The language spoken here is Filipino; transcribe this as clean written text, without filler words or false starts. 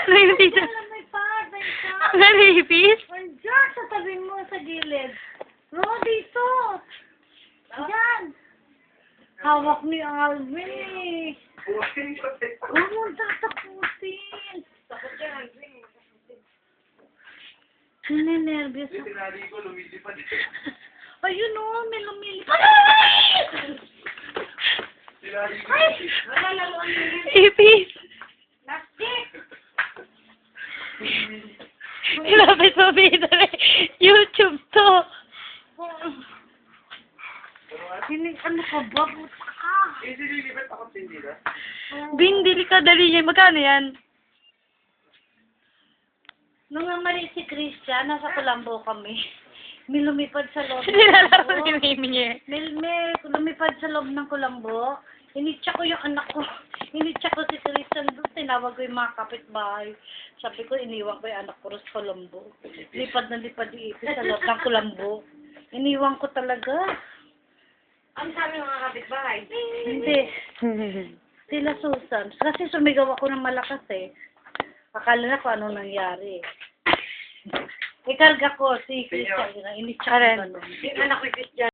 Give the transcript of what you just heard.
Ano yung tito? May pad, may pad. Ano yung ipis? Andiyan, sa tabi mo, sa gilid. No, dito. Diyan. Hawak ni Alvin eh. Huwag mo tatakutin. Ninenervyos ako. Ayun o, may lumilipad. Ay! Wala lang ang Ipis! plastic. Ilapit mo video na YouTube to. Ano ka ba? Buta ka. Bing, delikadali niya. Magkano yan? Nung nga mali si Christian, nasa Colombo kami. May lumipad sa loob ng Nilalaro Colombo. ni Mimi niya. May lumipad sa loob ng Colombo. Initsa ko yung anak ko. Initsa ko si Christian doon. Tinawag ko yung mga kapitbahay. Sabi ko, iniwan ko yung anak ko sa Colombo. Lipad na lipad yung ipis sa loob ng Colombo. Iniwan ko talaga. Ang sabi mga kapitbahay. Hindi. Sila Susan. Kasi sumigaw ako ng malakas eh. Akala na kung anong nangyari. Ikarga ko si Christian. Initsa ko. Aren. Yung anak ko Christian.